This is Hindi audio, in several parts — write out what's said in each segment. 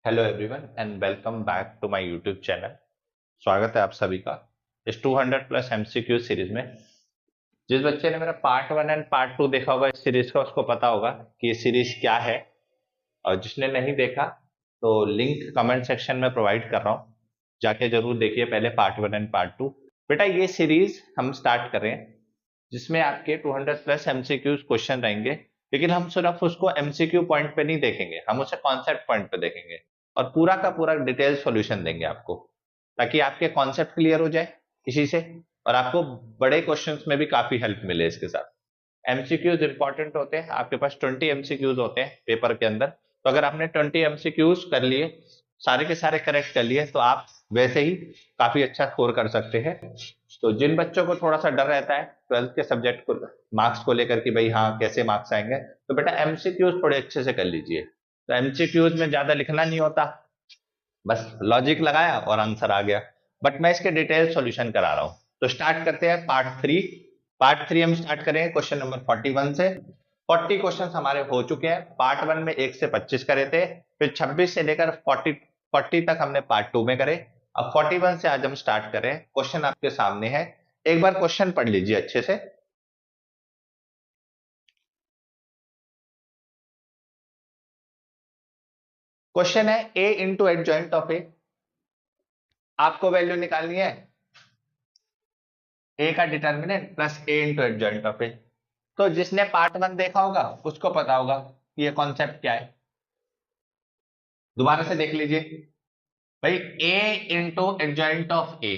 Hello everyone and welcome back to my YouTube channel. स्वागत है आप सभी का इस 200 प्लस एमसीक्यू सीरीज में। जिस बच्चे ने मेरा पार्ट 1 एंड पार्ट 2 देखा होगा इस सीरीज का, उसको पता होगा कि ये सीरीज क्या है। और जिसने नहीं देखा तो लिंक कमेंट सेक्शन में प्रोवाइड कर रहा हूँ, जाके जरूर देखिए पहले पार्ट 1 एंड पार्ट 2। बेटा ये सीरीज हम स्टार्ट कर रहे हैं जिसमें आपके 200 प्लस एमसीक्यू क्वेश्चन रहेंगे, लेकिन हम सिर्फ उसको एमसीक्यू पॉइंट पे नहीं देखेंगे, हम उसे कॉन्सेप्ट पॉइंट पे देखेंगे और पूरा का पूरा डिटेल सॉल्यूशन देंगे आपको, ताकि आपके कॉन्सेप्ट क्लियर हो जाए इसी से और आपको बड़े क्वेश्चंस में भी काफी हेल्प मिले इसके साथ। एमसीक्यूज इंपॉर्टेंट होते हैं, आपके पास 20 एमसीक्यूज होते हैं पेपर के अंदर, तो अगर आपने 20 एमसीक्यूज कर लिए, सारे के सारे करेक्ट कर लिए, तो आप वैसे ही काफी अच्छा स्कोर कर सकते हैं। तो जिन बच्चों को थोड़ा सा डर रहता है 12th के सब्जेक्ट को मार्क्स को लेकर कि भाई हाँ कैसे मार्क्स आएंगे, तो बेटा एमसीक्यूज थोड़े अच्छे से कर लीजिए। तो एमसीक्यूज में ज्यादा लिखना नहीं होता, बस लॉजिक लगाया और आंसर आ गया, बट मैं इसके डिटेल सॉल्यूशन करा रहा हूं। तो स्टार्ट करते हैं पार्ट 3 हम स्टार्ट करेंगे क्वेश्चन नंबर 41 से। 40 क्वेश्चन हमारे हो चुके हैं। पार्ट 1 में 1 से 25 करे थे, फिर 26 से लेकर 40 तक हमने पार्ट 2 में करे। अब 41 से आज हम स्टार्ट करें। क्वेश्चन आपके सामने है, एक बार क्वेश्चन पढ़ लीजिए अच्छे से। क्वेश्चन है A into adjoint of A, आपको वैल्यू निकालनी है ए का determinant plus A into adjoint of A. तो जिसने पार्ट 1 देखा होगा उसको पता होगा कि ये कॉन्सेप्ट क्या है। दोबारा से देख लीजिए भाई, ए इंटू एडजॉइंट ऑफ ए,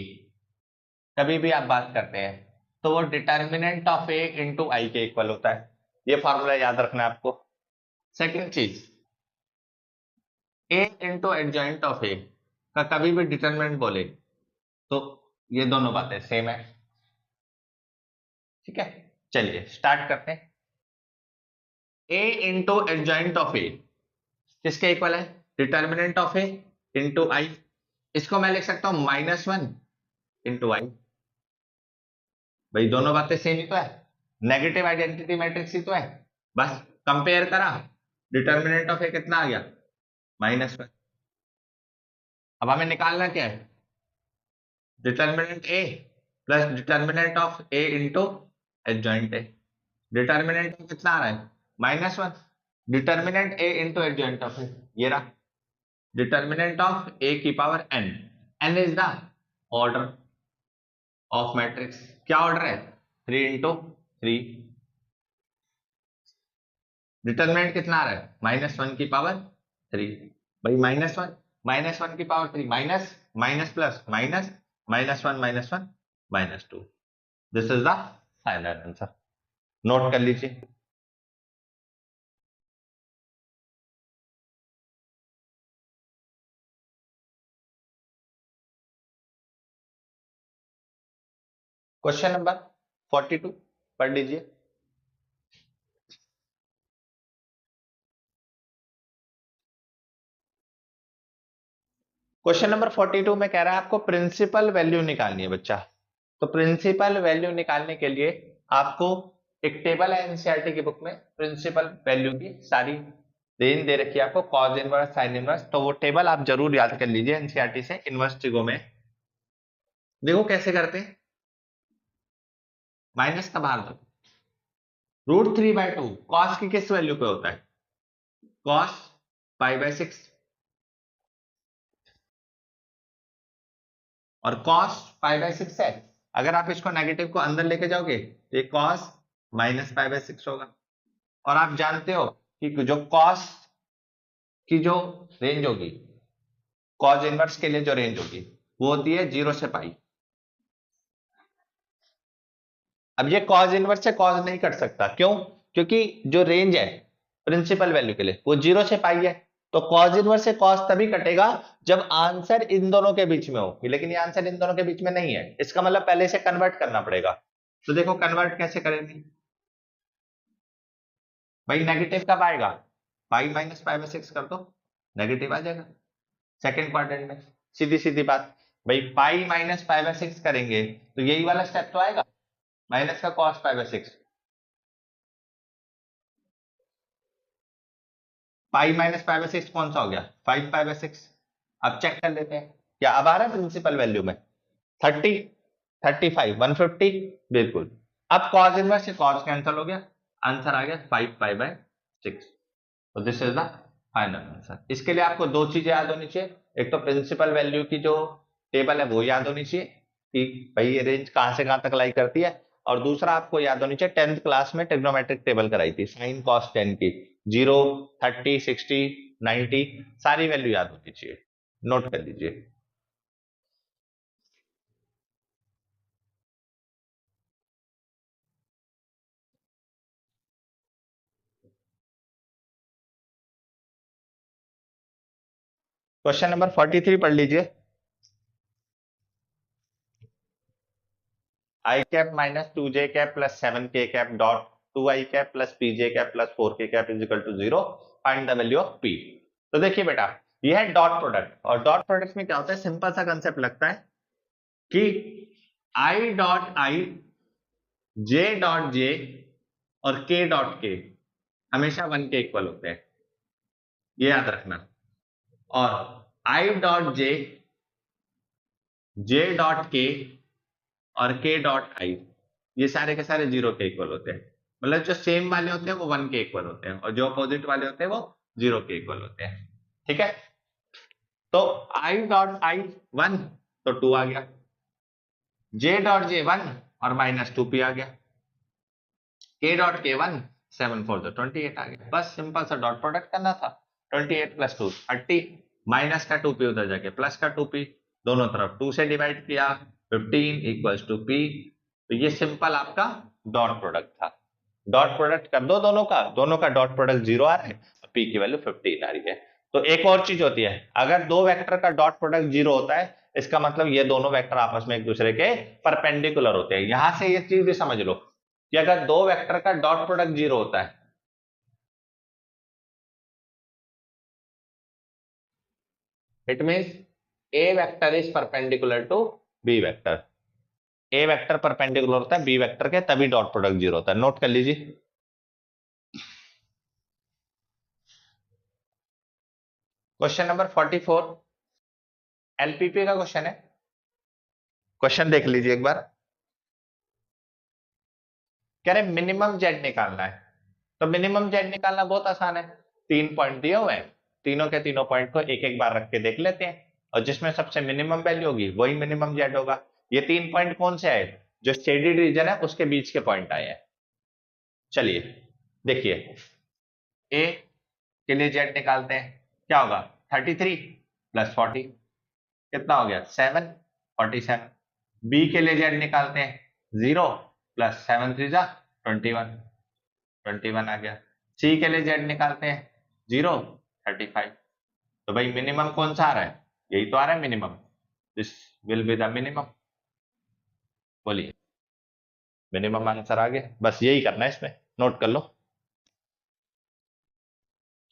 कभी भी आप बात करते हैं तो वो डिटर्मिनेंट ऑफ ए इंटू आई के इक्वल होता है। ये फॉर्मूला याद रखना है आपको। सेकंड चीज, ए इंटू एडजॉइंट ऑफ ए का कभी भी डिटर्मिनेंट बोले तो ये दोनों बातें सेम है। ठीक है, चलिए स्टार्ट करते हैं। ए इंटू एडजॉइंट ऑफ ए किसके इक्वल है? डिटर्मिनेंट ऑफ ए इंटू आई। इसको मैं लिख सकता हूं -1 इंटू आई। भाई दोनों बातें सेम ही तो है, नेगेटिव आइडेंटिटी मैट्रिक्स ही तो है। बस कंपेयर करा, डिटर्मिनेंट ऑफ ए कितना आ गया? -1। अब हमें निकालना क्या है? Determinant A plus determinant of A into adjoint A. Determinant कितना आ रहा है? -1। Determinant A into adjoint of A, ये रहा डिटर्मिनेंट ऑफ ए की power n। n is the order of matrix. क्या ऑर्डर है? 3 इंटू 3। डिटर्मिनेंट कितना आ रहा है? -1 की पावर 3। भाई -1 की power 3, minus minus plus minus, -1 -1 -2। This is the final answer. Note कर लीजिए। क्वेश्चन नंबर 42 पढ़ लीजिए। क्वेश्चन नंबर 42 में कह रहा है आपको प्रिंसिपल वैल्यू निकालनी है बच्चा। तो प्रिंसिपल वैल्यू निकालने के लिए आपको एक टेबल है एनसीईआरटी की बुक में, प्रिंसिपल वैल्यू की सारी रेंज दे रखी है आपको, कॉज इनवर्स साइन इनवर्स। तो वो टेबल आप जरूर याद कर लीजिए एनसीईआरटी से, इनवर्स ट्रिगो में। देखो कैसे करते हैं, माइनस का बाहर दो, √3/2 कॉस की किस वैल्यू पे होता है? कॉस π/6। और कॉस π/6 है, अगर आप इसको नेगेटिव को अंदर लेके जाओगे तो ये कॉस -π/6 होगा। और आप जानते हो कि जो कॉस की जो रेंज होगी, कॉस इनवर्स के लिए जो रेंज होगी वो होती है 0 से पाई। अब ये कॉस इनवर्स से कॉस नहीं कट सकता, क्यों? क्योंकि जो रेंज है प्रिंसिपल वैल्यू के लिए वो 0 से पाई है। तो कॉस इनवर्स से कॉस तभी कटेगा जब आंसर इन दोनों के बीच में हो, लेकिन ये आंसर इन दोनों के बीच में नहीं है, इसका मतलब पहले से कन्वर्ट करना पड़ेगा। तो देखो कन्वर्ट कैसे करेंगे भाई, नेगेटिव कब आएगा? पाई -π/6 कर दो, नेगेटिव आ जाएगा सेकंड क्वाड्रेंट में। सीधी सीधी बात भाई, पाई -π/6 करेंगे तो यही वाला स्टेप तो आएगा, माइनस का cos π/6। Pi minus pi by 6 कौन सा हो गया? 5 पाई बाय 6। अब चेक कर लेते हैं क्या अब आ रहा है प्रिंसिपल वैल्यू में? 30, 35, 150, बिल्कुल। अब कॉस इनवर्स से कॉस कैंसिल हो गया, आंसर आ गया 5 पाई बाय 6। तो this is the final answer. इसके लिए आपको दो चीजें याद होनी चाहिए, एक तो प्रिंसिपल वैल्यू की जो टेबल है वो याद होनी चाहिए कि भाई ये रेंज कहां से कहां तक लाई करती है, और दूसरा आपको याद होनी चाहिए 10th क्लास में ट्रिग्नोमेट्रिक टेबल कराई थी साइन कॉस टेन की, 0, 30, 60, 90 सारी वैल्यू याद होनी चाहिए, नोट कर लीजिए। क्वेश्चन नंबर 43 पढ़ लीजिए। I cap minus 2j cap plus 7k cap dot 2i cap plus pj cap plus 4k cap is equal to 0, find the value of p। तो देखिए बेटा, ये है डॉट प्रोडक्ट, और डॉट प्रोडक्ट में क्या होता है, सिंपल सा कंसेप्ट लगता है कि i dot i, j dot j और k डॉट k हमेशा 1 के इक्वल होते हैं, ये याद रखना। और i dot j, j dot k और k डॉट i ये सारे के सारे 0 के इक्वल होते हैं। मतलब जो सेम वाले होते हैं वो 1 के इक्वल होते हैं, और जो अपोजिट वाले होते हैं वो 0 के इक्वल होते हैं। ठीक है, तो i डॉट i 1 तो 2 आ गया, j डॉट j 1 और माइनस 2p आ गया, k डॉट k 1 7 4 तो 28 आ गया। बस सिंपल सा डॉट प्रोडक्ट करना था। 28 प्लस 2 30, माइनस का 2p उधर जाके प्लस का 2p, दोनों तरफ 2 से डिवाइड किया, 15 इक्वल्स टू p। तो ये सिंपल आपका डॉट प्रोडक्ट था। डॉट प्रोडक्ट कर दो दोनों का डॉट प्रोडक्ट 0 आ रहा है, p की वैल्यू 15 आ रही है। तो एक और चीज होती है, अगर दो वेक्टर का डॉट प्रोडक्ट 0 होता है, इसका मतलब ये दोनों वेक्टर आपस में एक दूसरे के परपेंडिकुलर होते हैं। यहां से ये चीज भी समझ लो कि अगर दो वेक्टर का डॉट प्रोडक्ट 0 होता है, it means a vector is perpendicular to b vector. A vector perpendicular होता है बी वेक्टर के, तभी डॉट प्रोडक्ट 0 होता है। नोट कर लीजिए। क्वेश्चन नंबर 44 एलपीपी का क्वेश्चन है। क्वेश्चन देख लीजिए एक बार। कह रहे मिनिमम जेड निकालना है। तो मिनिमम जेड निकालना बहुत आसान है, 3 पॉइंट दिए हुए हैं, तीनों के तीनों पॉइंट को एक एक बार रख के देख लेते हैं, और जिसमें सबसे मिनिमम वैल्यू होगी वही मिनिमम जेड होगा। ये 3 पॉइंट कौन से आए? जो शेडेड रीजन है उसके बीच के पॉइंट आए हैं। चलिए देखिए, ए के लिए जेड निकालते हैं, क्या होगा? 33 प्लस 40 कितना हो गया? 7, 47। बी के लिए जेड निकालते हैं, 0 प्लस 7 3 जा 21, 21 आ गया। सी के लिए जेड निकालते हैं, 0 35। तो भाई मिनिमम कौन सा आ रहा है? यही तो आ रहा है minimum, this will be the minimum. बोलिए, मिनिमम आंसर आ गया। बस यही करना है इसमें, नोट कर लो।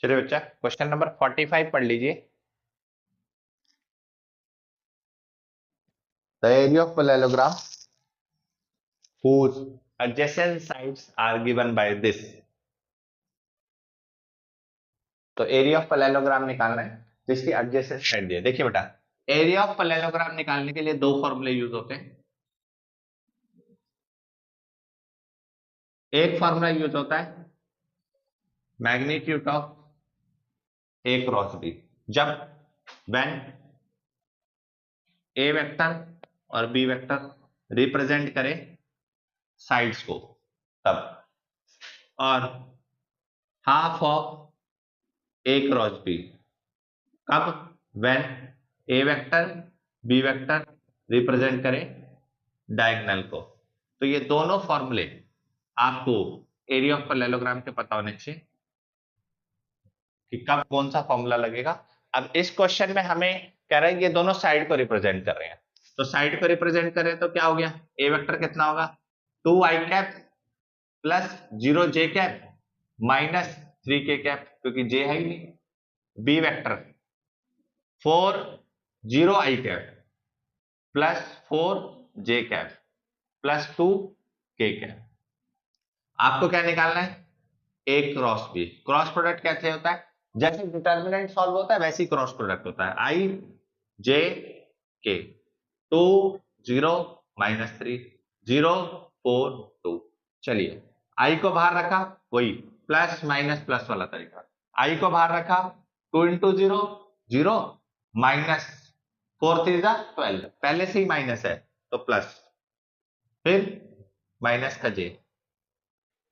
चलिए बच्चा, क्वेश्चन नंबर 45 पढ़ लीजिए। The area of parallelogram whose adjacent sides are given by this। तो एरिया ऑफ पैरेललोग्राम निकालना है जिसकी एडजेसेंट साइड दिए। देखिए बेटा, एरिया ऑफ पैरेललोग्राम निकालने के लिए दो फॉर्मूले यूज होते हैं। एक फॉर्मूला यूज होता है magnitude of A cross B, जब व्हेन ए वेक्टर और बी वेक्टर रिप्रेजेंट करे साइड्स को, तब। और half of A cross B कब? When A vector B vector represent करे डायगोनल को। तो ये दोनों फॉर्मूले आपको एरिया ऑफ पैरेललोग्राम के पता होने चाहिए कि कब कौन सा फॉर्मूला लगेगा। अब इस क्वेश्चन में हमें कह रहा है ये दोनों साइड को रिप्रेजेंट कर रहे हैं, तो साइड को रिप्रेजेंट कर रहे हैं तो क्या हो गया? ए वेक्टर कितना होगा? 2i cap plus 0j cap minus 3k cap, क्योंकि j है ही नहीं। B vector 4 0i cap plus 4j cap plus 2k cap. आपको क्या निकालना है? A cross b. Cross product कैसे होता है? जैसे डिटर्मिनेंट सॉल्व होता है वैसे ही क्रॉस प्रोडक्ट होता है। आई जे के 2 0 -3 0 4 2। चलिए आई को बाहर रखा, वही प्लस माइनस प्लस वाला तरीका। आई को बाहर रखा 2 × 0 0 माइनस 4 3 12, पहले से ही माइनस है तो प्लस, फिर माइनस का जे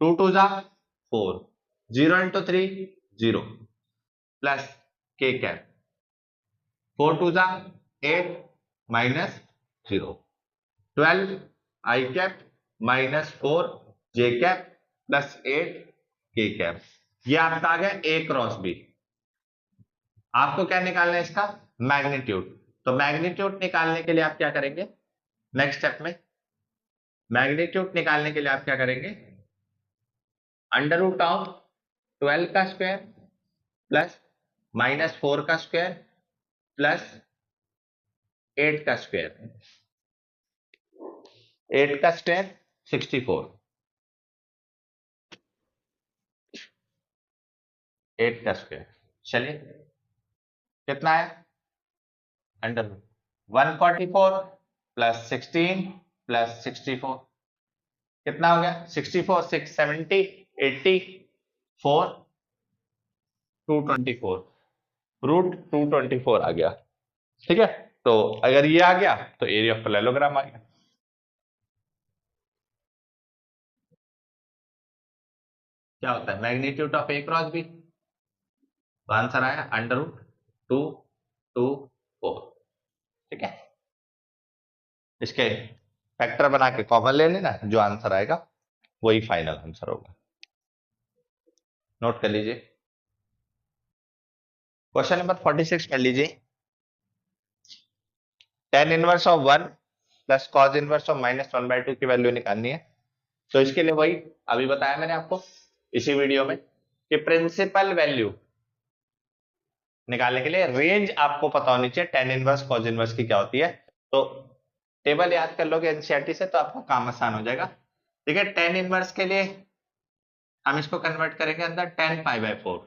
2 2 4 0 × 3 0 प्लस के कैप 4 2 8 माइनस 0 12 आई कैप माइनस 4 जे कैप प्लस 8 के कैप। ये आपका आ गया ए क्रॉस बी। आपको क्या निकालना है इसका मैग्नीट्यूड। तो मैग्नीट्यूड निकालने के लिए आप क्या करेंगे, नेक्स्ट स्टेप में मैग्नीट्यूड निकालने के लिए आप क्या करेंगे, अंडर रूट ऑफ 12 का स्क्वायर प्लस माइनस 4 का स्क्वायर प्लस 8 का स्क्वायर, 8 का स्क्वायर 64, 8 का स्क्वायर। चलिए कितना है, अंडर 144 प्लस 16 प्लस 64 कितना हो गया, 64 6 70 80 4 224 रूट 224 आ गया। ठीक है, तो अगर ये आ गया तो एरिया ऑफ पैरेललोग्राम आ गया। क्या होता है magnitude of A cross b, तो आंसर आया अंडर रूट 224। ठीक है, इसके फैक्टर बना के कॉमन ले लेना, जो आंसर आएगा वही फाइनल आंसर होगा। नोट कर लीजिए। क्वेश्चन नंबर 46 कर लीजिए। tan inverse of 1 plus cos inverse of -1/2 की वैल्यू निकालनी है। तो इसके लिए वही अभी बताया मैंने आपको इसी वीडियो में कि प्रिंसिपल वैल्यू निकालने के लिए रेंज आपको पता होनी चाहिए tan इनवर्स cos इनवर्स की क्या होती है। तो टेबल याद कर लोगे एनसीईआरटी से तो आपका काम आसान हो जाएगा। ठीक है, tan इनवर्स के लिए हम इसको कन्वर्ट करेंगे अंदर tan π/4।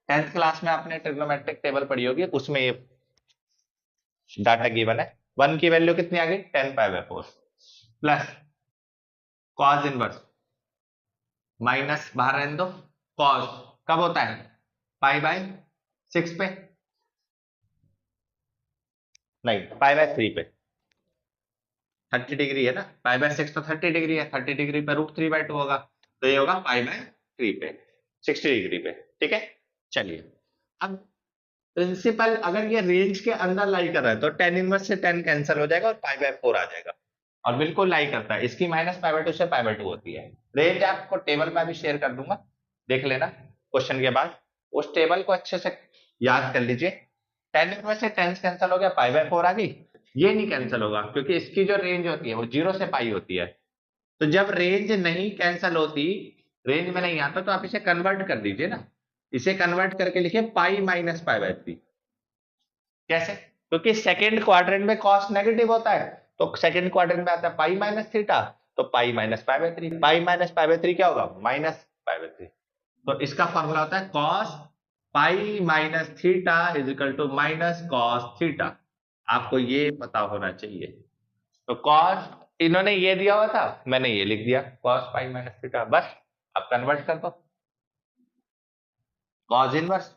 10th क्लास में आपने ट्रिग्नोमेट्रिक टेबल पढ़ी होगी, उसमें ये डाटा गिवन है। 1 की वैल्यू कितनी आ गई, tan π/4 plus cos inverse minus बाहर रहने दो, cos कब होता है π/6 पे, नहीं π/3 पे, 30 डिग्री है ना, π/6 तो 30 डिग्री है, 30 डिग्री पे √3/2 होगा, तो ये होगा π/3 पे 60 डिग्री पे। ठीक है, चलिए अब प्रिंसिपल अगर ये रेंज के अंदर लाई कर रहा है तो tan इनवर्स से tan कैंसिल हो जाएगा और π/4 आ जाएगा, और बिल्कुल लाई करता है। इसकी -π/2 से π/2 होती है। रेंज आपको टेबल में भी शेयर कर दूंगा, देख लेना क्वेश्चन के बाद, उस टेबल को अच्छे से याद कर लीजिए। tan इनवर्स से tan कैंसिल हो गया, π/4 आ गई, ये नहीं कैंसिल होगा क्योंकि इसकी जो रेंज होती है वो 0 से पाई होती है। तो जब रेंज नहीं कैंसिल होती, रेंज में नहीं आता, तो आप इसे कन्वर्ट कर दीजिए ना, इसे कन्वर्ट करके लिखिए पाई माइनस π/3। कैसे, क्योंकि सेकेंड क्वाड्रेंट में कॉस नेगेटिव होता है, तो सेकेंड क्वाड्रेंट में आता है पाई माइनस थीटा, तो पाई माइनस π/3, पाई माइनस π/3 क्या होगा, माइनस π/3। तो इसका फॉर्मूला होता है cos pi minus theta is equal to minus cos theta. आपको ये पता होना चाहिए। तो कॉस इन्होंने ये दिया हुआ था, मैंने ये लिख दिया कॉस पाई माइनस थीटा, बस अब कन्वर्ट कर दो। कॉस इनवर्स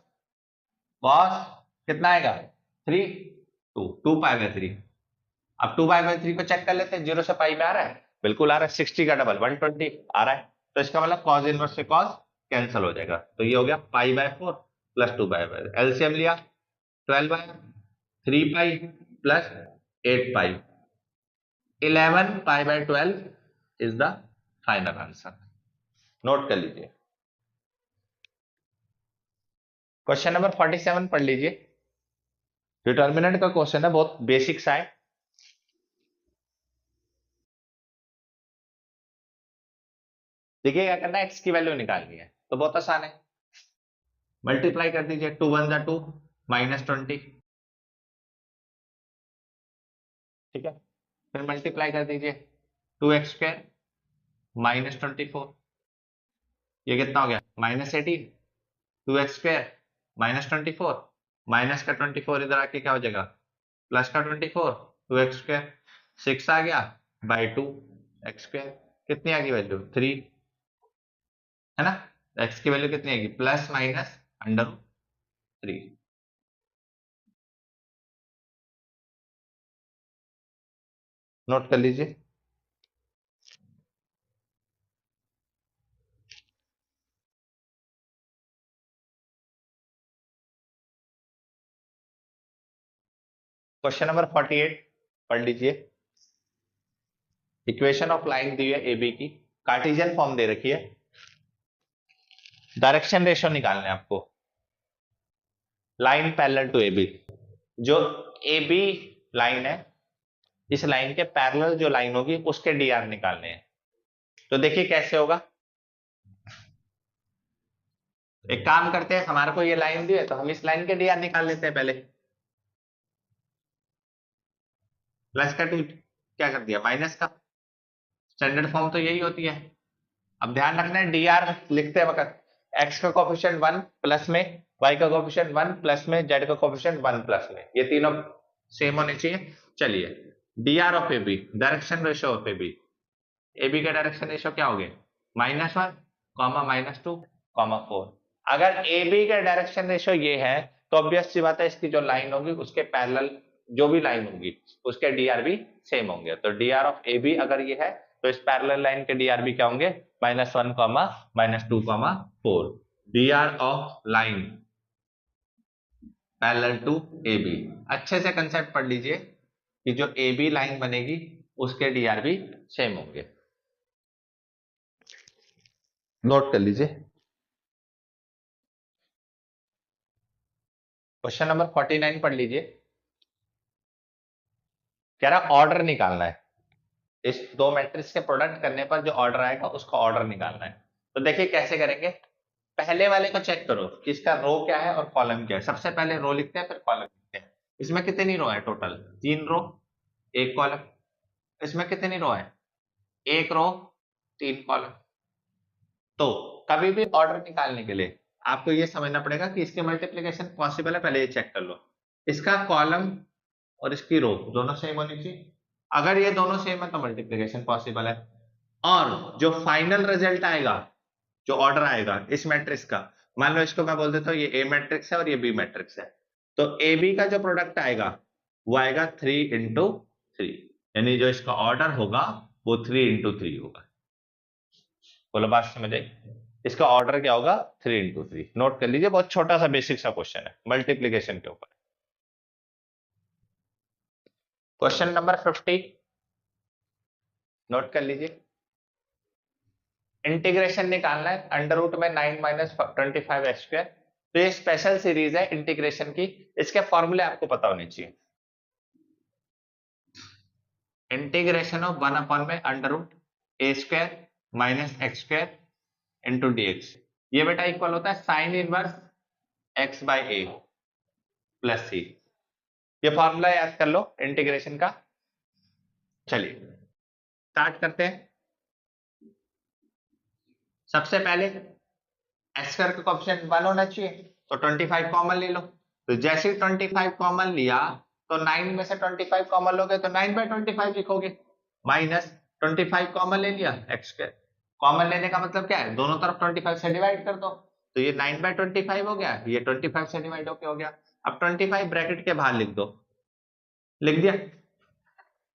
कॉस कितना आएगा 3 2 π/3। अब 2 π/3 को चेक कर लेते हैं, 0 से पाई में आ रहा है, बिल्कुल आ रहा है, 60 का डबल 120 आ रहा है, तो इसका मतलब कॉस इनवर्स से कॉस कैंसिल हो जाएगा, तो ये हो गया π/4 प्लस 2 π/4। एलसीएम लिया 12/3 pi plus 8 pi, 11 π/12 is the final answer. Note कर लीजिए। क्वेश्चन नंबर 47 पढ़ लीजिए। डिटर्मिनेंट का क्वेश्चन है, बहुत बेसिक सा है। देखिए क्या करना है, एक्स की वैल्यू निकालनी है, तो बहुत आसान है, मल्टीप्लाई कर दीजिए, 2 1 2 -20। ठीक है, फिर मल्टीप्लाई कर दीजिए 2x² -24, ये कितना हो गया -18, 2x² -24, माइनस का 24 इधर आके क्या हो जाएगा, प्लस का 24, 2x², 6 आ गया बाई 2x², कितनी आ गई वैल्यू 3, है ना। x की वैल्यू कितनी आएगी, प्लस माइनस √3। नोट कर लीजिए। क्वेश्चन नंबर 48 पढ़ लीजिए। इक्वेशन ऑफ लाइन दी है AB की, कार्टेशियन फॉर्म दे रखी है, डायरेक्शन रेशियो निकालना है आपको। लाइन पैरेलल टू AB, जो AB लाइन है, इस लाइन के पैरेलल जो लाइन होगी उसके DR निकालने हैं। तो देखिए कैसे होगा। एक काम करते हैं, हमारे को ये लाइन दी है तो हम इस लाइन के DR निकाल लेते हैं पहले। प्लस का 2 क्या कर दिया, माइनस का। स्टैंडर्ड फॉर्म तो यही होती है। अब ध्यान रखना है DR लिखते वक्त x का कोफिशिएंट 1 प्लस में, y का कोफिशिएंट 1 प्लस में, z का कोफिशिएंट 1 प्लस में, ये तीनों सेम होने चाहिए। चलिए, DR of AB, direction ratio of AB, AB का डायरेक्शन रेशियो क्या हो गया, -1, -2, -4। अगर AB का डायरेक्शन रेशियो ये है तो ऑब्वियस सी बात है इसकी जो लाइन होगी उसके पैरेलल जो भी लाइन होगी उसके DR भी सेम होंगे। तो DR ऑफ AB अगर ये है तो इस पैरेलल लाइन के DR भी क्या होंगे, -1, -2, 4। DR of line parallel to AB, अच्छे से कंसेप्ट पढ़ लीजिए कि जो AB लाइन बनेगी उसके DR भी सेम होंगे। नोट कर लीजिए। क्वेश्चन नंबर 49 पढ़ लीजिए। कह रहा ऑर्डर निकालना है, इस दो मैट्रिक्स के प्रोडक्ट करने पर जो ऑर्डर आएगा उसका ऑर्डर निकालना है। तो देखिए कैसे करेंगे। पहले वाले को चेक करो कि इसका रो क्या है और कॉलम क्या है। सबसे पहले रो लिखते हैं फिर कॉलम लिखते हैं। इसमें कितनी रो है टोटल, 3 रो 1 कॉलम। इसमें कितनी रो है, 1 रो 3 कॉलम। तो कभी भी ऑर्डर निकालने के लिए आपको ये समझना पड़ेगा कि इसके मल्टीप्लिकेशन पॉसिबल है, पहले ये चेक कर लो। इसका कॉलम और इसकी रो दोनों सेम होनी चाहिए। अगर ये दोनों सेम है तो मल्टीप्लिकेशन पॉसिबल है। और जो फाइनल रिजल्ट आएगा, जो ऑर्डर आएगा इस मैट्रिक्स का, मान लो इसको मैं बोल देता हूँ ये ए मैट्रिक्स है और ये बी मैट्रिक्स है, तो ए बी का जो प्रोडक्ट आएगा वो आएगा 3 × 3, यानी जो इसका ऑर्डर होगा वो 3 × 3 होगा। बोलो बात समझ आई। इसका ऑर्डर क्या होगा, 3 × 3। नोट कर लीजिए, बहुत छोटा सा बेसिक सा क्वेश्चन है मल्टीप्लीकेशन के ऊपर। क्वेश्चन नंबर 50 नोट कर लीजिए। इंटीग्रेशन निकालना है अंडर रूट में 9 - 25x²। तो ये स्पेशल सीरीज है इंटीग्रेशन की, इसके फॉर्मूले आपको पता होने चाहिए। इंटीग्रेशन ऑफ 1 में √a² - x² × dx, ये बेटा इक्वल होता है sine inverse x/a plus c। ये फॉर्मूला याद कर लो इंटीग्रेशन का। चलिए स्टार्ट करते हैं। सबसे पहले x² का कोएफिशिएंट 1 होना चाहिए, तो 25 कॉमन ले लो। तो जैसे ही 25 कॉमन लिया तो 9 में से 25 कॉमन लोगे तो 9/25 लिखोगे, माइनस 25 कॉमन ले लिया, x²। कॉमन लेने का मतलब क्या है, दोनों तरफ 25 से डिवाइड कर दो, तो ये 9/25 हो गया, ये 25 से डिवाइड होके हो गया। अब 25 ब्रैकेट के बाहर लिख दो, लिख दिया।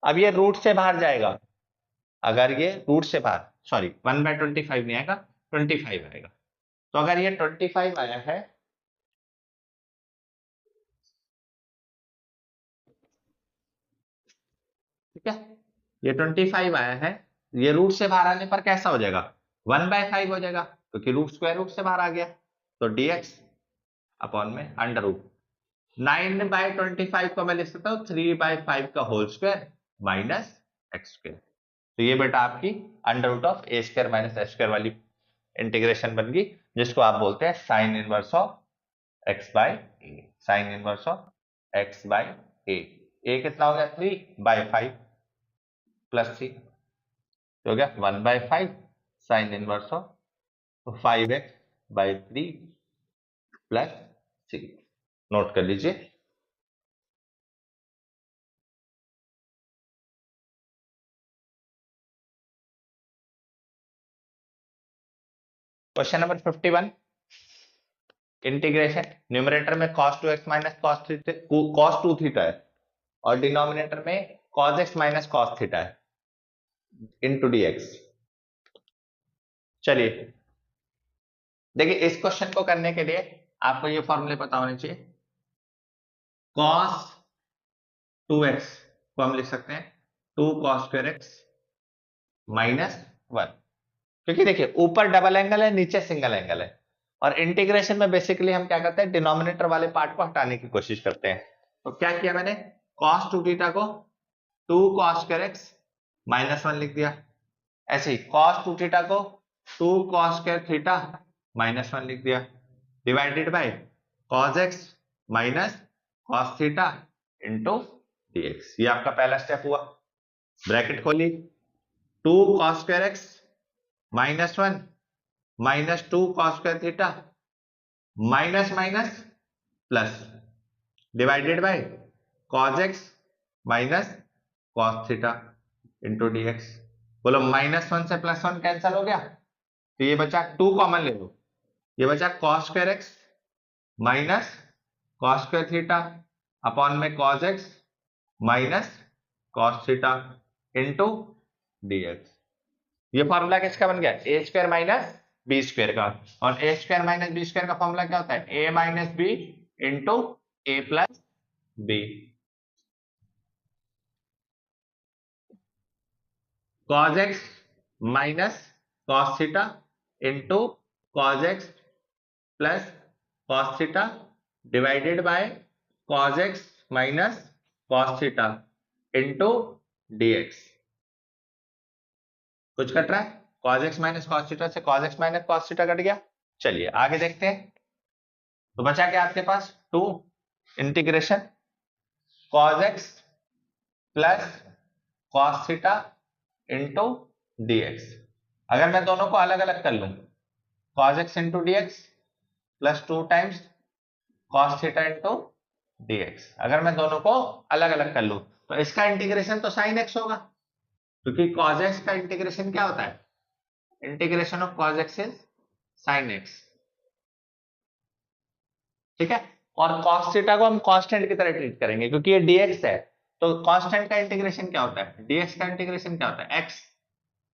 अब ये रूट से बाहर जाएगा, अगर ये रूट से बाहर, सॉरी 1/25 नहीं आएगा, 25 आएगा। तो अगर ये 25 आया है, ठीक है, ये 25 आया है, ये रूट से बाहर आने पर कैसा हो जाएगा, 1/5 हो जाएगा, क्योंकि रूट स्क्वायर रूट से बाहर आ गया। तो dx अपॉन में अंडर रूट 9/25 को मैं लिख सकता हूँ 3/5 का होल स्क्वायर माइनस x²। तो ये बेटा आपकी √a² - h² वाली इंटीग्रेशन बन गई, जिसको आप बोलते हैं sine inverse of x/a। Sine inverse of x/a, a कितना हो गया 3/5 प्लस c, तो हो गया 1/5 sine inverse of 5x/3 plus ठीक, नोट कर लीजिए। Question number 51, integration. न्यूमरेटर में cos 2x minus cos 2 theta है और डिनोमिनेटर में cos x minus cos theta है इनटू dx। चलिए देखिए, इस क्वेश्चन को करने के लिए आपको ये फॉर्मूले पता होने चाहिए। cos 2x को हम लिख सकते हैं 2 cos स्क्वायर x माइनस 1, क्योंकि देखिए ऊपर डबल एंगल है, नीचे सिंगल एंगल है, और इंटीग्रेशन में बेसिकली हम क्या करते हैं, डिनोमिनेटर वाले पार्ट को हटाने की कोशिश करते हैं। तो क्या किया मैंने, cos 2 थीटा को 2 cos स्क्वायर x माइनस 1 लिख दिया। ऐसे ही cos 2 थीटा को 2 cos स्क्वायर थीटा माइनस 1 लिख दिया, divided by cos x minus cos theta into dx। ये आपका पहला स्टेप हुआ। ब्रैकेट खोली, 2 cos square x minus 1 minus 2 cos square theta minus minus plus, divided by cos x minus cos theta into dx। बोलो माइनस 1 से प्लस 1 कैंसिल हो गया, तो ये बचा 2 कॉमन ले लो, ये बचा cos square x minus cos square theta upon में cos x minus cos theta into dx। ये फॉर्मूला किसका बन गया, A square minus B square का। और A square minus B square का फॉर्मूला क्या होता है, A minus B into A plus B. cos x minus cos theta into cos x plus cos theta divided by cos x minus cos theta into dx। कुछ कट रहा है, cos x minus cos theta से cos x minus cos theta cut गया। चलिए आगे देखते हैं। तो बचा क्या आपके पास, 2 integration cos x plus cos theta into dx। अगर मैं दोनों को अलग अलग कर लूं, cos x into dx plus 2 times cos theta into dx। अगर मैं दोनों को अलग अलग कर लूं तो इसका इंटीग्रेशन तो sin x होगा, क्योंकि cos x का इंटीग्रेशन क्या होता है, integration of cos x is sin x। ठीक है, और cos थीटा को हम कांस्टेंट की तरह ट्रीट करेंगे क्योंकि ये dx है। तो कांस्टेंट का इंटीग्रेशन क्या होता है, dx का इंटीग्रेशन क्या होता है, x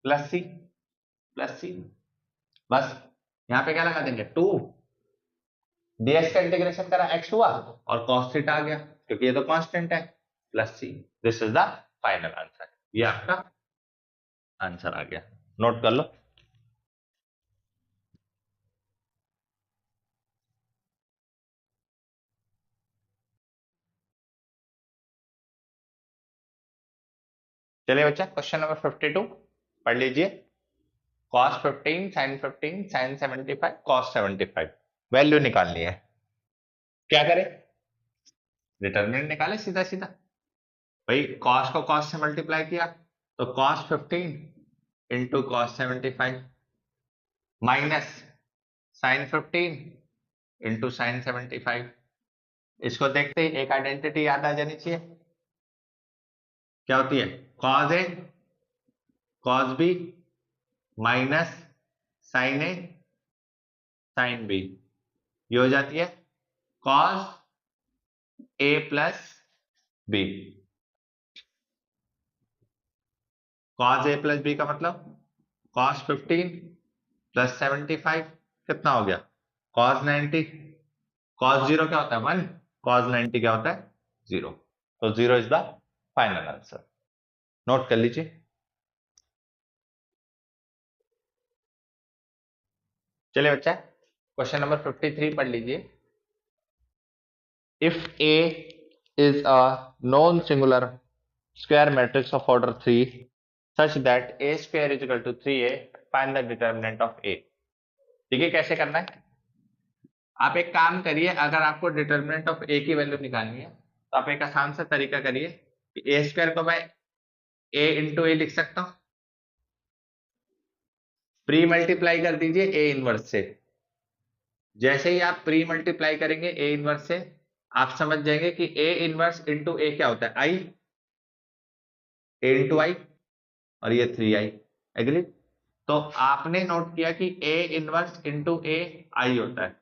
प्लस सी प्लस सी। बस यहाँ पे क्या लगा देंगे, 2 dx का इंटीग्रेशन करा x हुआ और cos थीटा आ गया क्योंकि ये तो कांस्टेंट है, plus c. This is the final answer. ये आपका आंसर आ गया, नोट कर लो। चलिए बच्चा, क्वेश्चन नंबर 52 पढ़ लीजिए। cos 15 sin 15 sin 75 cos 75 value निकालनी है। क्या करें, डिटरमिनेंट निकाले सीधा सीधा। भाई cos को cos से मल्टीप्लाई किया तो cos 15 into cos 75 minus sin 15 into sin 75। इसको देखते ही एक आइडेंटिटी याद आ जानी चाहिए, क्या होती है, cos a cos b minus sin a sin b। ये हो जाती है cos a plus b। cos a plus b का मतलब cos 15 प्लस 75 कितना हो गया, cos 90। cos 0 क्या होता है, 1, cos 90 क्या होता है, 0। तो 0 is the final answer, note कर लीजिए। चलिए बच्चा, क्वेश्चन नंबर 53 पढ़ लीजिए। If A is a non-singular square matrix of order 3 such that A square is equal to 3A, find the determinant of A। देखिए कैसे करना है, आप एक काम करिए, अगर आपको डिटर्मिनेंट ऑफ A की वैल्यू निकालनी है तो आप एक आसान सा तरीका करिए कि A स्क्वायर को मैं A इंटू A लिख सकता हूं, प्री मल्टीप्लाई कर दीजिए A इनवर्स से, जैसे ही आप प्री मल्टीप्लाई करेंगे ए इनवर्स से, आप समझ जाएंगे कि ए इनवर्स इंटू ए क्या होता है, आई, ए इंटू आई, और ये 3i। एग्री? तो आपने नोट किया कि ए इनवर्स इंटू ए आई होता है,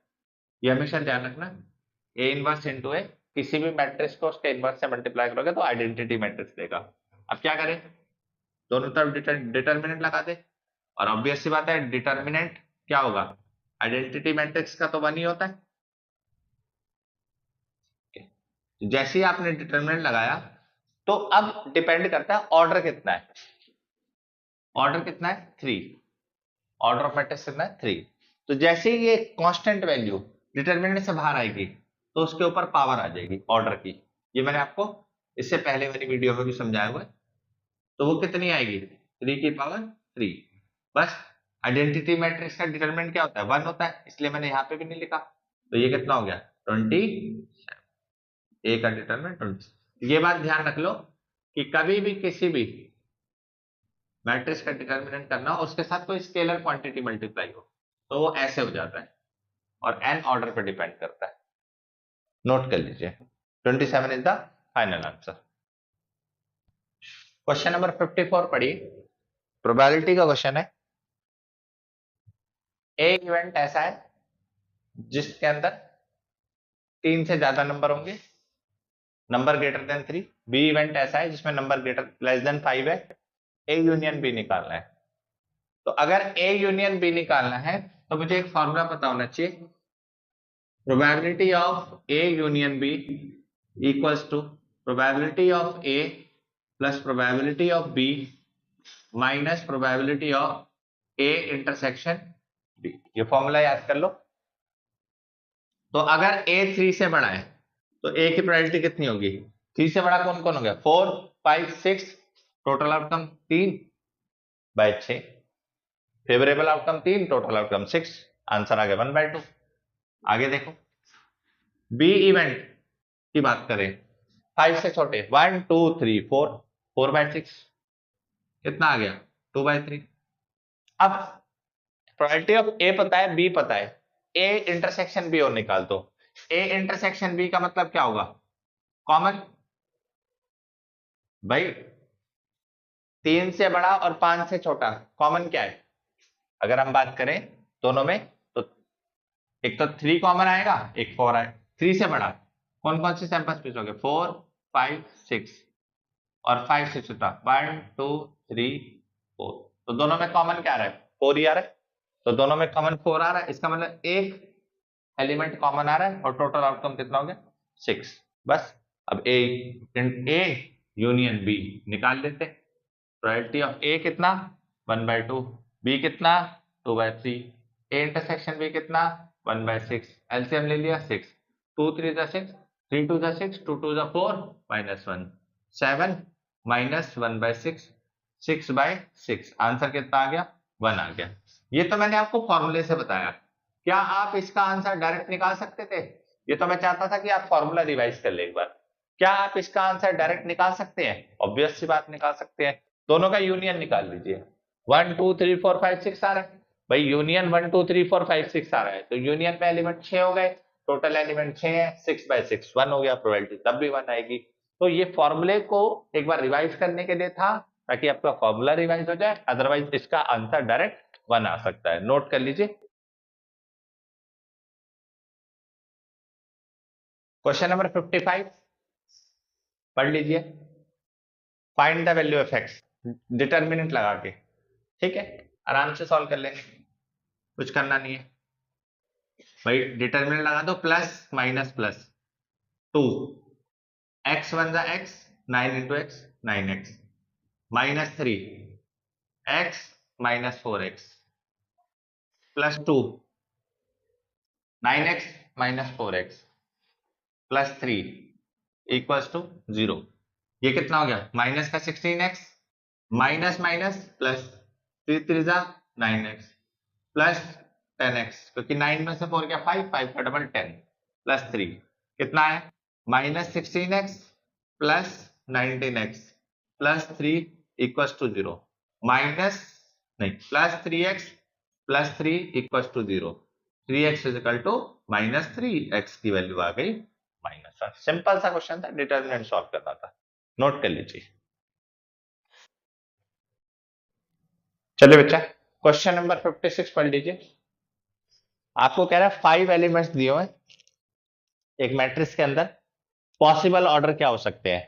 ये हमेशा ध्यान रखना। ए इनवर्स इंटू ए, किसी भी मैट्रिक्स को उसके इनवर्स से मल्टीप्लाई करोगे तो आइडेंटिटी मैट्रिक्स देगा। अब क्या करें, दोनों तरफ डिटर्मिनेंट लगा दे, और ऑब्वियस सी बात है डिटर्मिनेंट क्या होगा, आइडेंटिटी मैट्रिक्स का तो 1 ही होता है। जैसे ही आपने डिटर्मिनेंट लगाया तो अब डिपेंड करता है ऑर्डर कितना है, ऑर्डर कितना है 3, ऑर्डर ऑफ मैट्रिक्स कितना है 3। तो जैसे ही ये कांस्टेंट वैल्यू डिटर्मिनेंट से बाहर आएगी तो उसके ऊपर पावर आ जाएगी ऑर्डर की, ये मैंने आपको इससे पहले वाली वीडियो में भी समझाया हुआ है। तो वो कितनी आएगी, 3 की पावर 3। बस आइडेंटिटी मैट्रिक्स का डिटरमिनेंट क्या होता है, 1 होता है, इसलिए मैंने यहाँ पे भी नहीं लिखा। तो ये कितना हो गया 20, ए का डिटरमिनेंट 20। ये बात ध्यान रख लो कि कभी भी किसी भी मैट्रिक्स का डिटरमिनेंट करना हो, उसके साथ कोई स्केलर क्वांटिटी मल्टीप्लाई हो तो वो ऐसे हो जाता है, और n ऑर्डर पर डिपेंड करता है। नोट कर लीजिए, 27 is the final answer. Question number 54 पढ़िए, प्रोबेबिलिटी का क्वेश्चन है। ए इवेंट ऐसा है जिसके अंदर 3 से ज्यादा नंबर होंगे, number greater than 3। B event ऐसा है जिसमें नंबर ग्रेटर लेस देन 5 है। ए यूनियन बी निकालना है। तो अगर ए यूनियन बी निकालना है तो मुझे एक फॉर्मूला पता होना चाहिए, probability of a union b equals to probability of a plus probability of b minus probability of a intersection b. ये फॉर्मूला याद कर लो। तो अगर ए 3 से बड़ा है तो ए की प्रोबेबिलिटी कितनी होगी, 3 से बड़ा कौन कौन हो गया, 4 5 6, total outcome 3/6, favourable outcome 3, total outcome 6, answer आ गया 1/2। आगे देखो, बी इवेंट की बात करें, 5 से छोटे 1 2 3 4, 4/6, कितना आ गया 2/3। अब प्रोबेबिलिटी ऑफ ए पता है, बी पता है, ए इंटरसेक्शन बी और निकाल दो। ए इंटरसेक्शन बी का मतलब क्या होगा, कॉमन। भाई 3 से बड़ा और 5 से छोटा कॉमन क्या है, अगर हम बात करें दोनों में तो एक तो 3 कॉमन आएगा, एक 4 आए। 3 से बड़ा कौन कौन से सैंपल स्पेस हो गए, 4 5 6, और 5 से छोटा 1 2 3 4। तो दोनों में कॉमन क्या आ रहा है, 4 ही आ रहा है। तो दोनों में कॉमन 4 आ रहा है, इसका मतलब एक एलिमेंट कॉमन आ रहा है, और टोटल आउटकम कितना हो गया 6। बस अब ए यूनियन बी निकाल लेते। प्रोबेबिलिटी ऑफ ए कितना 1/2, बी कितना 2/3, ए इंटरसेक्शन बी कितना 1/6, एलसीएम ले लिया 6, 2 3 जा 6, 3 2 जा 6, 2 2 जा 4 -1, 7 -1/6, 6/6, आंसर कितना आ गया 1 आ गया। ये तो मैंने आपको फॉर्मूले से बताया, क्या आप इसका आंसर डायरेक्ट निकाल सकते थे, ये तो मैं चाहता था कि आप फॉर्मूला रिवाइज कर ले एक बार। क्या आप इसका आंसर डायरेक्ट निकाल सकते हैं, ऑब्वियस सी बात निकाल सकते हैं। दोनों का यूनियन निकाल लीजिए, 1 2 3 4 5 6 आ रहा है, भाई यूनियन 1 2 3 4 5 6 आ रहा है, तो यूनियन में एलिमेंट 6 हो गए, टोटल एलिमेंट 6 है, 6/6 1 हो गया, प्रोबेबिलिटी तब भी 1 आएगी। तो ये फॉर्मूले को एक बार रिवाइज करने के लिए था, ताकि आपका फॉर्मूला रिवाइज हो जाए, अदरवाइज इसका आंसर डायरेक्ट 1 आ सकता है। नोट कर लीजिए। क्वेश्चन नंबर 55 पढ़ लीजिए, find the value of x, determinant लगा के, ठीक है, आराम से सॉल्व कर लेंगे, कुछ करना नहीं है। भाई डिटर्मिनेंट लगा दो, प्लस माइनस प्लस 2, एक्स 1 जा x, 9 × x 9x, -3 x -4x, +2 9x -4x, +3 = 0। ये कितना हो गया, माइनस का 16x, माइनस माइनस प्लस, 3 3 जा 9x, प्लस 10x, क्योंकि 9 में से 4 क्या 5, 5 का डबल 10, +3 कितना है, -16x plus 19x plus 3 = 0, minus नहीं plus 3x plus 3 = 0। 3x is equal to -3x की वैल्यू आ गई -1। सिंपल सा क्वेश्चन था, डिटर्मिनेंट सॉल्व करना था। नोट कर लीजिए। चलिए बच्चा, क्वेश्चन नंबर 56 पढ़ लीजिए। आपको कह रहा है 5 एलिमेंट्स दिए हुए एक मैट्रिक्स के अंदर, पॉसिबल ऑर्डर क्या हो सकते हैं।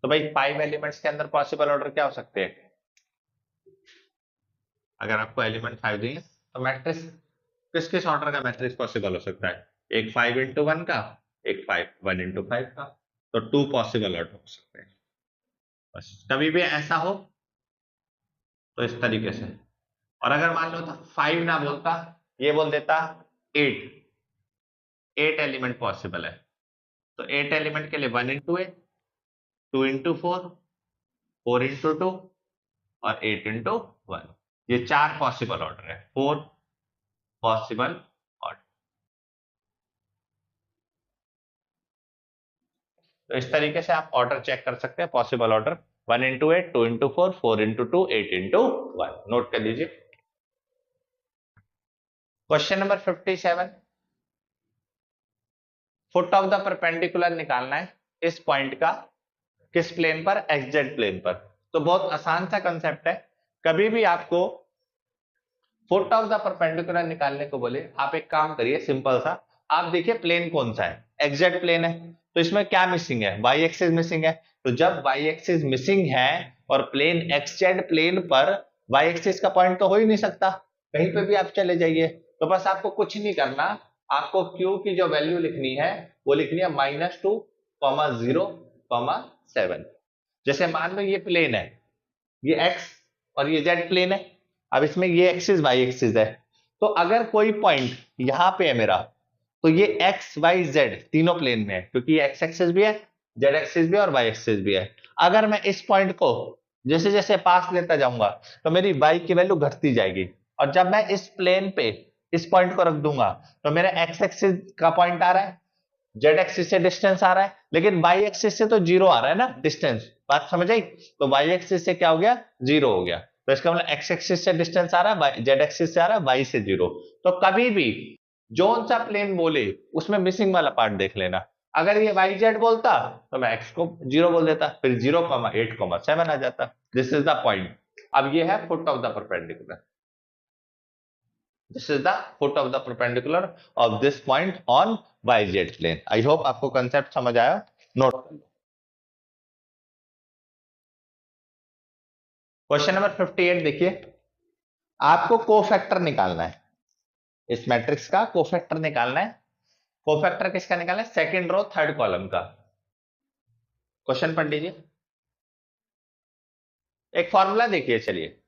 तो भाई 5 एलिमेंट्स के अंदर पॉसिबल ऑर्डर क्या हो सकते हैं। अगर आपको एलिमेंट 5 दिए तो मैट्रिक्स किस किस ऑर्डर का मैट्रिक्स पॉसिबल हो सकता है। एक 5 इंटू 1 का, एक 1 इंटू 5 का। तो 2 पॉसिबल ऑर्डर हो सकते हैं। बस कभी भी ऐसा हो तो इस तरीके से। और अगर मान लो तो 5 ना बोलता, ये बोल देता 8 एलिमेंट पॉसिबल है। तो 8 एलिमेंट के लिए 1 इंटू 8, 2 इंटू 4, 4 इंटू 2 और 8 इंटू 1। ये 4 पॉसिबल ऑर्डर है, 4 पॉसिबल ऑर्डर। तो इस तरीके से आप ऑर्डर चेक कर सकते हैं, possible order 1 into 8, 2 into 4, 4 into 2, 8 into 1। Note कर लीजिए। Question number 57, foot of the perpendicular निकालना है इस पॉइंट का, किस प्लेन पर, एक्सजेड प्लेन पर। तो बहुत आसान सा कंसेप्ट है। कभी भी आपको फुट ऑफ द परपेंडिकुलर निकालने को बोले, आप एक काम करिए सिंपल सा। आप देखिए प्लेन कौन सा है, एक्सजेड प्लेन है। तो इसमें क्या मिसिंग है, वाई एक्सिस मिसिंग है। तो जब वाई एक्सिस मिसिंग है और प्लेन एक्सजेड प्लेन पर, वाई एक्सिस का पॉइंट तो हो ही नहीं सकता। कहीं पे भी आप चले जाइए। तो बस आपको कुछ नहीं करना, आपको Q की जो वैल्यू लिखनी है वो लिखनी है -2, 0, 7। जैसे मान लो ये प्लेन है, ये x और ये z प्लेन है। अब इसमें ये एक्सिस y एक्सिस है। तो अगर कोई पॉइंट यहां पे है मेरा, तो ये x y z तीनों प्लेन में है, क्योंकि ये x एक्सिस भी है, z एक्सिस भी है और y एक्सिस भी है। अगर मैं इस पॉइंट को जैसे जैसे पास लेता जाऊंगा तो मेरी y की वैल्यू घटती जाएगी। और जब मैं इस प्लेन पे इस पॉइंट को रख दूंगा तो मेरा x एक्सिस का पॉइंट आ रहा है, जेड एक्सिस से डिस्टेंस आ रहा है, लेकिन वाई एक्सिस से तो जीरो आ रहा है ना डिस्टेंस। बात समझ आई। तो वाई एक्सिस से क्या हो गया, जीरो हो गया। तो इसका मतलब एक्स एक्सिस से डिस्टेंस आ रहा है, जेड एक्सिस से आ रहा है, वाई से जीरो। तो कभी भी जोन सा प्लेन बोले उसमें मिसिंग वाला पार्ट देख लेना। अगर ये वाई जेड बोलता तो मैं एक्स को जीरो बोल देता, फिर 0,8, 7 आ जाता। This is the point. अब ये है foot of the perpendicular. This is the foot of the perpendicular of this point on YZ plane. I hope आपको concept समझ आया। नोट कर लो। क्वेश्चन नंबर 58 देखिए, आपको कोफैक्टर निकालना है इस मैट्रिक्स का, कोफैक्टर निकालना है। कोफैक्टर किसका निकालना है, सेकंड रो थर्ड कॉलम का। क्वेश्चन पढ़ लीजिए। एक फॉर्मूला देखिए, चलिए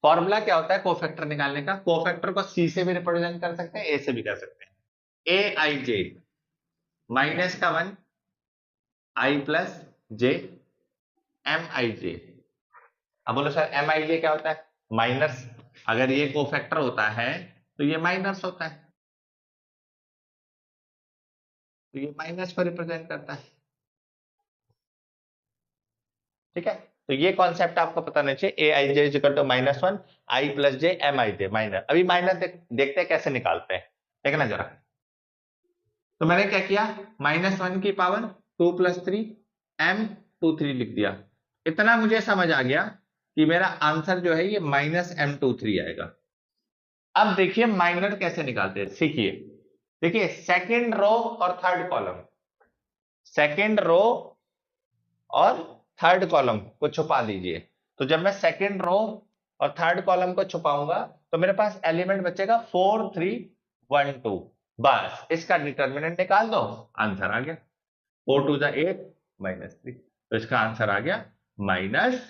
फॉर्मूला क्या होता है कोफैक्टर निकालने का। कोफैक्टर को सी से भी रिप्रेजेंट कर सकते हैं, ए से भी कर सकते हैं। ए आई जे माइनस का 1, i plus j, m i जे। अब बोलो सर एम आई जे क्या होता है, माइनस। अगर ये कोफैक्टर होता है तो ये माइनस होता है, तो ये माइनस को रिप्रेजेंट करता है। ठीक है, तो ये कॉन्सेप्ट आपको पता नहीं चाहिए। A i j equal to -1 i plus j m i j minus. अभी माइनस देखते हैं कैसे निकालते हैं, देखना जरा। तो मैंने क्या किया, -1 की पावर 2 + 3 m23 लिख दिया। इतना मुझे समझ आ गया कि मेरा आंसर जो है ये -m23 आएगा। अब देखिए माइनर कैसे निकालते हैं, सीखिए। देखिए सेकंड रो और थर्ड कॉलम, सेकंड रो और थर्ड कॉलम को छुपा दीजिए। तो जब मैं सेकंड रो और थर्ड कॉलम को छुपाऊंगा तो मेरे पास एलिमेंट बचेगा 4 3 1 2। बस इसका डिटर्मिनेंट निकाल दो, आंसर आ गया। 4 2 8 -3। तो इसका आंसर आ गया -5।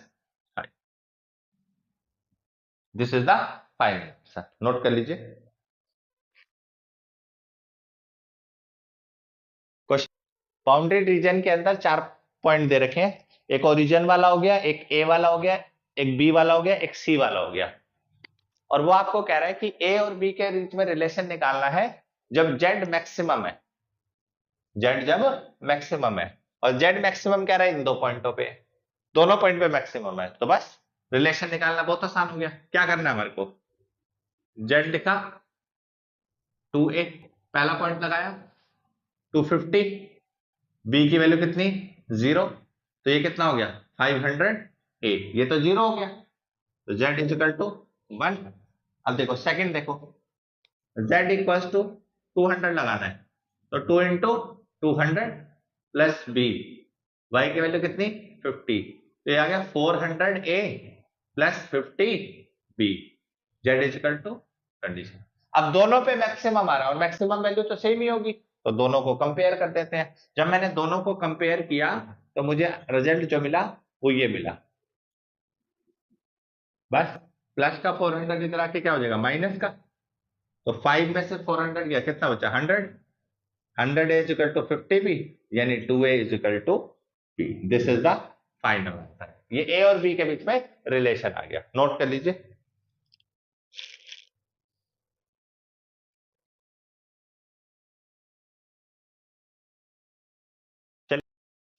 This is the final answer. Note कर लीजिए। क्वेश्चन, बाउंड्री रीजन के अंदर 4 पॉइंट दे रखे हैं। एक ओरिजिन वाला हो गया, एक ए वाला हो गया, एक बी वाला हो गया, एक सी वाला हो गया। और वो आपको कह रहा है कि ए और बी के बीच में रिलेशन निकालना है जब जेड मैक्सिमम है, जेड जब मैक्सिमम है। और जेड मैक्सिमम कह रहा है इन 2 पॉइंटों पे, दोनों पॉइंट पे मैक्सिमम है। तो बस रिलेशन निकालना बहुत आसान हो गया। क्या करना है हमारे को, जेड लिखा 2a, पहला पॉइंट लगाया 250, b की वैल्यू कितनी 0, तो ये कितना हो गया 500a, ये तो 0 हो गया, तो z इज इक्वल टू 1। अब देखो सेकंड देखो, z इक्वल टू 200 लगाना है, तो 2 इंटू 200 प्लस b, y की वैल्यू कितनी 50, तो ये आ गया 400a plus 50b, z is equal to condition. अब दोनों पे मैक्सिमम आ रहा है और मैक्सिमम वैल्यू तो सेम ही होगी, तो दोनों को कंपेयर कर देते हैं। जब मैंने दोनों को कंपेयर किया तो मुझे रिजल्ट जो मिला वो ये मिला, बस प्लस का 400 इधर आके क्या हो जाएगा माइनस का, तो 5 में से 400 गया, कितना बचा 100, 100 इज इक्वल टू 50b, यानी 2a is equal to b। This is the final answer. ये a और b के बीच में रिलेशन आ गया, नोट कर लीजिए।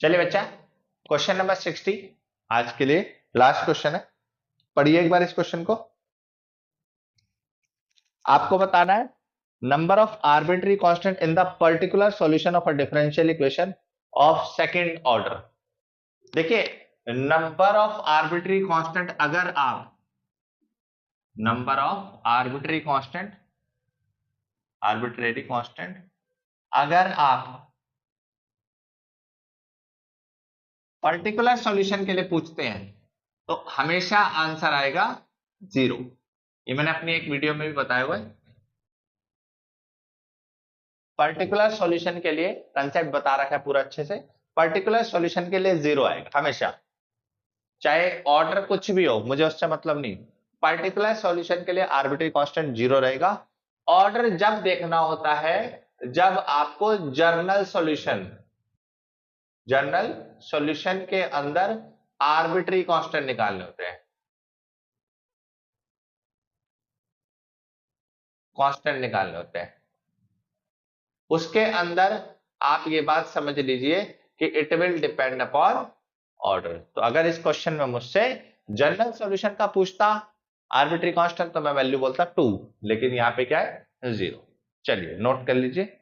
चलिए बच्चा, क्वेश्चन नंबर 60 आज के लिए लास्ट क्वेश्चन है, पढ़िए एक बार इस क्वेश्चन को। आपको बताना है number of arbitrary constant in the particular solution of a differential equation of second order. देखिए, नंबर ऑफ आर्बिट्री कांस्टेंट, अगर आप number of arbitrary constant, arbitrary constant अगर आप पर्टिकुलर सॉल्यूशन के लिए पूछते हैं तो हमेशा आंसर आएगा 0। ये मैंने अपनी एक वीडियो में भी बताया हुआ है, पर्टिकुलर सॉल्यूशन के लिए कंसेप्ट बता रखा है पूरा अच्छे से। पर्टिकुलर सॉल्यूशन के लिए 0 आएगा हमेशा, चाहे ऑर्डर कुछ भी हो, मुझे उससे मतलब नहीं। पर्टिकुलर सॉल्यूशन के लिए आर्बिट्री कांस्टेंट 0 रहेगा। ऑर्डर जब देखना होता है जब आपको जर्नल सॉल्यूशन के अंदर आर्बिट्री कांस्टेंट निकालने होते हैं, कांस्टेंट निकालने होते हैं। उसके अंदर आप ये बात समझ लीजिए कि it will depend upon order. तो अगर इस क्वेश्चन में मुझसे जनरल सॉल्यूशन का पूछता आर्बिट्री कांस्टेंट तो मैं वैल्यू बोलता 2, लेकिन यहाँ पे क्या है 0। चलिए नोट कर लीजिए।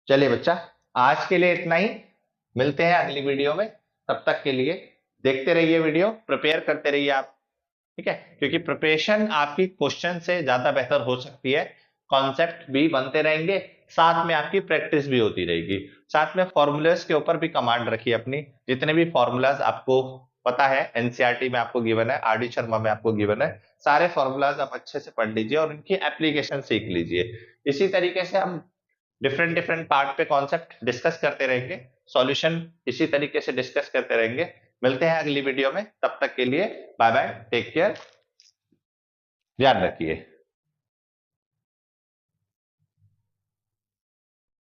चलिए बच्चा, आज के लिए इतना ही, मिलते हैं अगली वीडियो में। तब तक के लिए देखते रहिए वीडियो, प्रिपेयर करते रहिए आप, ठीक है, क्योंकि प्रिपरेशन आपकी क्वेश्चन से ज्यादा बेहतर हो सकती है। कॉन्सेप्ट भी बनते रहेंगे, साथ में आपकी प्रैक्टिस भी होती रहेगी। साथ में फॉर्मूलाज के ऊपर भी कमांड रखिए अपनी, जितने भी फॉर्मूलाज आपको पता है एनसीईआरटी में आपको गिवन है, आरडी शर्मा में आपको गिवन है, सारे फॉर्मूलाज आप अच्छे से पढ़ लीजिए और उनकी एप्लीकेशन सीख लीजिए। इसी तरीके से हम डिफरेंट पार्ट पे कॉन्सेप्ट डिस्कस करते रहेंगे, सॉल्यूशन इसी तरीके से डिस्कस करते रहेंगे। मिलते हैं अगली वीडियो में, तब तक के लिए बाय बाय, टेक केयर, ध्यान रखिए।